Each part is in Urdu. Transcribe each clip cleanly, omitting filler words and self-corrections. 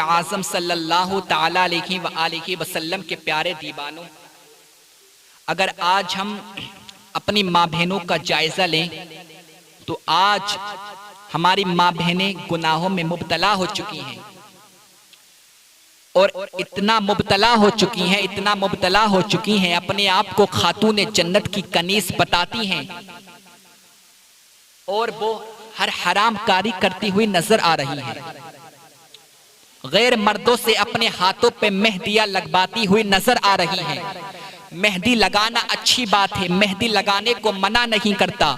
اعظم صلی اللہ تعالی علیہ وآلہ وسلم کے پیارے دیوانوں، اگر آج ہم اپنی ماں بہنوں کا جائزہ لیں تو آج ہماری ماں بہنیں گناہوں میں مبتلا ہو چکی ہیں، اور اتنا مبتلا ہو چکی ہیں اپنے آپ کو خاتون جنت کی کنیز بتاتی ہیں، اور وہ ہر حرام کاری کرتی ہوئی نظر آ رہی ہیں، غیر مردوں سے اپنے ہاتھوں پہ مہندیاں لگواتی ہوئی نظر آ رہی ہیں۔ مہندی لگانا اچھی بات ہے، مہندی لگانے کو منع نہیں کرتا۔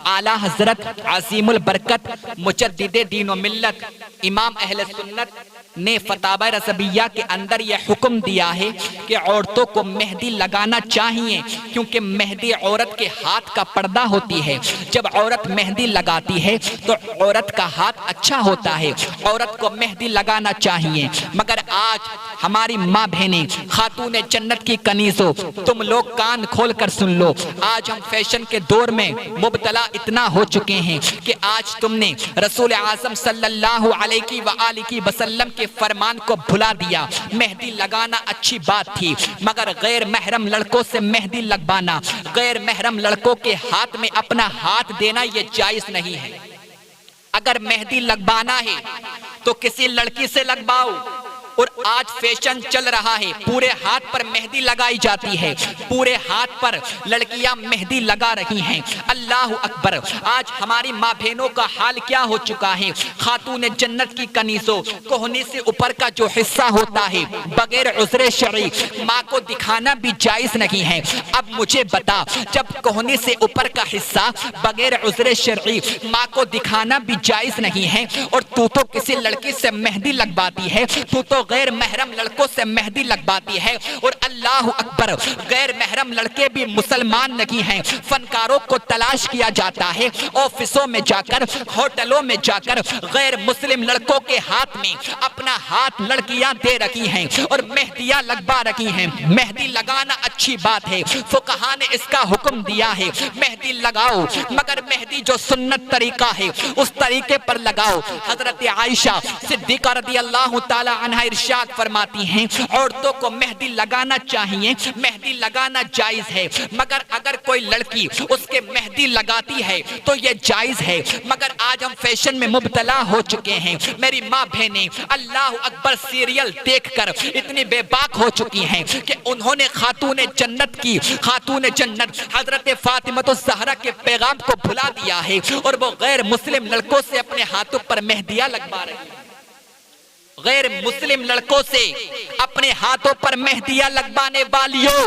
اعلیٰ حضرت عظیم البرکت مجدد دین و ملت امام اہل سنت نے فتاوی رضویہ کے اندر یہ حکم دیا ہے کہ عورتوں کو مہندی لگانا چاہیے، کیونکہ مہندی عورت کے ہاتھ کا پردہ ہوتی ہے۔ جب عورت مہندی لگاتی ہے تو عورت کا ہاتھ اچھا ہوتا ہے، عورت کو مہندی لگانا چاہیے۔ مگر آج ہماری ماں بہنیں خاتون جنت کی کنیزوں، تم لوگ کان کھول کر سن لو، آج ہم فیشن کے دور میں مبتلا اتنا ہو چکے ہیں کہ آج تم نے رسول اعظم صلی اللہ علیہ وآلہ وسلم کے فرمان کو بھلا دیا۔ مہندی لگانا اچھی بات تھی، مگر غیر محرم لڑکوں سے مہندی لگوانا، غیر محرم لڑکوں کے ہاتھ میں اپنا ہاتھ دینا یہ جائز نہیں ہے۔ اگر مہندی لگوانا ہے تو کسی لڑکی سے لگواؤ، اور آج فیشن چل رہا ہے، پورے ہاتھ پر مہندی لگائی جاتی ہے، پورے ہاتھ پر لڑکیاں مہندی لگا رہی ہیں۔ اللہ اکبر! آج ہماری ماں بہنوں کا حال کیا ہو چکا ہے؟ خاتون جنت کی کنیزوں، کوہنی سے اوپر کا جو حصہ ہوتا ہے بغیر عذر شرعی ماں کو دکھانا بھی جائز نہیں ہے۔ اب مجھے بتا، جب کوہنی سے اوپر کا حصہ بغیر عذر شرعی ماں کو دکھانا بھی جائز نہیں ہے، اور تو کسی لڑکی سے مہندی لگواتی ہے، تو غیر محرم لڑکوں سے مہندی لگواتی ہے، اور اللہ اکبر! غیر محرم لڑکے بھی مسلمان نہیں ہیں۔ فنکاروں کو تلاش کیا جاتا ہے، آفسوں میں جا کر، ہوٹلوں میں جا کر غیر مسلم لڑکوں کے ہاتھ میں اپنا ہاتھ لڑکیاں دے رکھی ہیں اور مہندیاں لگوا رکھی ہیں۔ مہندی لگانا اچھی بات ہے، فقہا نے اس کا حکم دیا ہے، مہندی لگاؤ، مگر مہندی جو سنت طریقہ ہے اس طریقے پر لگاؤ۔ حضرت عائشہ صدیقہ رضی اللہ تعالی عنہ ارشاد فرماتی ہیں، عورتوں کو مہندی لگانا چاہیے، مہندی لگانا جائز ہے، مگر اگر کوئی لڑکی اس کے مہندی لگاتی ہے تو یہ جائز ہے۔ مگر آج ہم فیشن میں مبتلا ہو چکے ہیں۔ میری ماں بہنیں اللہ اکبر سیریل دیکھ کر اتنی بے باک ہو چکی ہیں کہ انہوں نے خاتون جنت حضرت فاطمہ الزہرا کے پیغام کو بھلا دیا ہے، اور وہ غیر مسلم لڑکوں سے اپنے ہاتھوں پر مہندیاں لگوا رہی ہیں۔ غیر مسلم لڑکوں سے اپنے ہاتھوں پر مہندیاں لگوانے والیوں،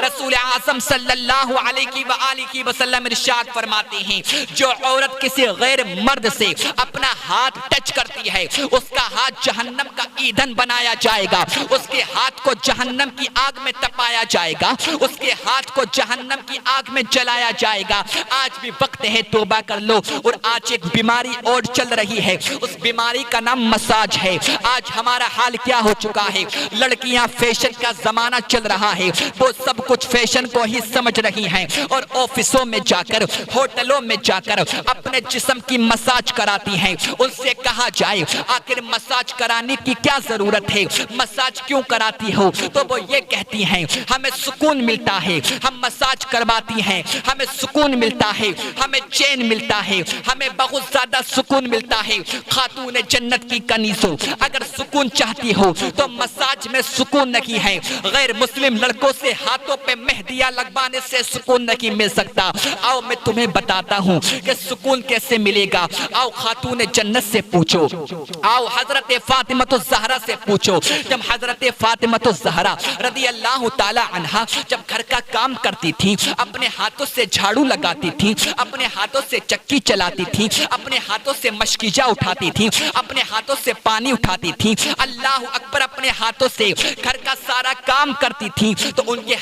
رسول اعظم صلی اللہ علیہ وآلہ وسلم ارشاد فرماتے ہیں، جو عورت کسی غیر مرد سے اپنا ہاتھ ٹچ کرتی ہے اس کا ہاتھ جہنم کا ایندھن بنایا جائے گا، اس کے ہاتھ کو جہنم کی آگ میں تپایا جائے گا، اس کے ہاتھ کو جہنم کی آگ میں جلایا جائے گا۔ آج بھی وقت ہے توبہ کر لو۔ اور آج ایک بیماری اور چل رہی ہے، اس بیماری کا نام مساج ہے۔ آج ہمارا حال کیا ہو چکا ہے؟ لڑکیاں فیشن کا زمانہ چل رہا ہے، وہ سب کچھ فیشن کو ہی سمجھ رہی ہیں، اور آفسوں میں جا کر، ہوٹلوں میں جا کر اپنے جسم کی مساج کراتی ہیں۔ ان سے کہا جائے آخر مساج کرانے کی کیا ضرورت ہے؟ مساج کیوں کراتی ہو؟ تو وہ یہ کہتی ہیں ہمیں سکون ملتا ہے، ہم مساج کرواتی ہیں، ہمیں سکون ملتا ہے، ہمیں چین ملتا ہے، ہمیں بہت زیادہ سکون ملتا ہے۔ خاتون جنت کی کنیزوں، اگر سکون چاہتی ہو تو مساج میں سکون نہیں ہے، غیر مسلم لڑکوں سے ہاتھوں پہ مہندیاں لگوانے سے سکون نہیں مل سکتا۔ آؤ میں تمہیں بتاتا ہوں کہ سکون کیسے ملے گا۔ آؤ خاتون جنت سے پوچھو، آؤ حضرت فاطمہ الزہرا سے پوچھو۔ جب حضرت فاطمہ الزہرا رضی اللہ تعالی عنہا جب گھر کا کام کرتی تھی، اپنے ہاتھوں سے جھاڑو لگاتی تھی، اپنے ہاتھوں سے چکی چلاتی تھی، اپنے ہاتھوں سے مشکیجا اٹھاتی تھی، اپنے ہاتھوں سے پانی اٹھاتی تھی، اللہ اکبر، اپنے ہاتھوں سے گھر کا سارا کام کرتی تھی، تو ان کے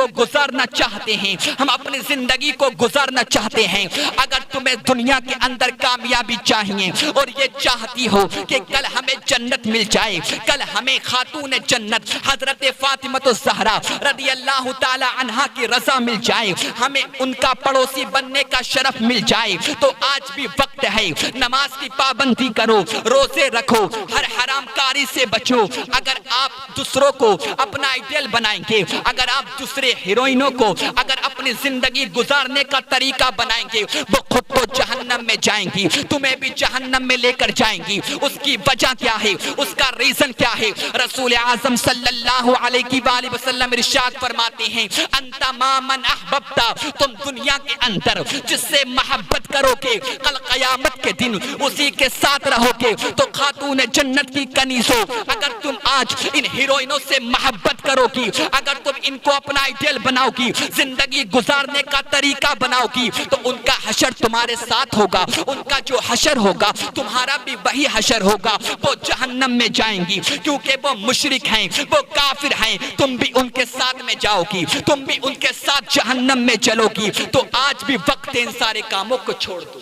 کو گزارنا چاہتے ہیں، ہم اپنی زندگی کو گزارنا چاہتے ہیں، اگر تمہیں دنیا کے اندر کامیابی چاہیے اور یہ چاہتی ہو کہ کل ہمیں جنت مل جائے، کل ہمیں خاتون جنت حضرت فاطمہ الزہرا رضی اللہ تعالی عنہا کی رضا مل جائے، ہمیں ان کا پڑوسی بننے کا شرف مل جائے، تو آج بھی وقت ہے، نماز کی پابندی کرو، روزے رکھو، ہر حرام کاری سے بچو۔ اگر آپ دوسروں کو اپنا آئیڈیل بنائیں گے، اگر آپ دوسرے ہیروئنوں کو اگر اپنی زندگی گزارنے کا طریقہ بنائیں گے، وہ خود تو جہنم میں جائیں گی، تمہیں بھی جہنم میں لے کر جائیں گی۔ اس کی وجہ کیا ہے؟ اس کا ریزن کیا ہے؟ رسول اعظم صلی اللہ علیہ وآلہ وسلم ارشاد فرماتے ہیں، انت ما من احببتا، تم دنیا کے اندر جس سے محبت کرو گے، کل قیامت کے دن اسی کے ساتھ رہو گے۔ تو خاتون جنت کی کنیزوں، اگر تم آج ان ہیروئنوں سے محبت کرو گی، اگر تم ان کو اپنا آئیڈیل بناؤ گی، زندگی گزارنے کا طریقہ بناؤ گی، تو ان کا حشر تمہارے ساتھ ہوگا، ان کا جو حشر ہوگا تمہارا بھی وہی حشر ہوگا، وہ جہنم میں جائیں گی، کیونکہ وہ مشرک ہیں، وہ کافر ہیں، تم بھی ان کے ساتھ میں جاؤ گی، تم بھی ان کے ساتھ جہنم میں چلو گی۔ تو آج بھی وقت ان سارے کاموں کو چھوڑ دو،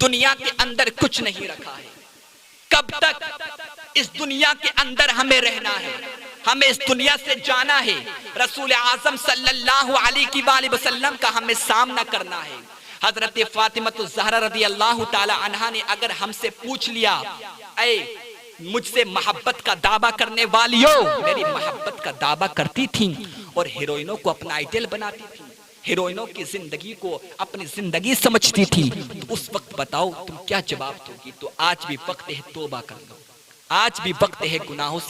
دنیا کے اندر کچھ نہیں رکھا ہے، کب تک اس دنیا کے اندر ہمیں رہنا ہے، ہمیں اس دنیا سے جانا ہے، رسول اعظم صلی اللہ علیہ وآلہ وسلم کا ہمیں سامنا کرنا ہے۔ حضرت فاطمہ الزہرا رضی اللہ تعالی عنہا نے اگر ہم سے پوچھ لیا، اے مجھ سے محبت کا دعویٰ کرنے والیوں، میری محبت کا دعویٰ کرتی تھیں اور ہیروئنوں کو اپنا آئیڈیل بناتی تھیں، ہیروئنوں کی زندگی کو اپنی زندگی سمجھتی تھی، تو اس وقت بتاؤ تم کیا جواب دو گی؟ تو آج بھی وقت ہے توبہ کر لو، آج بھی وقت ہے گناہوں سے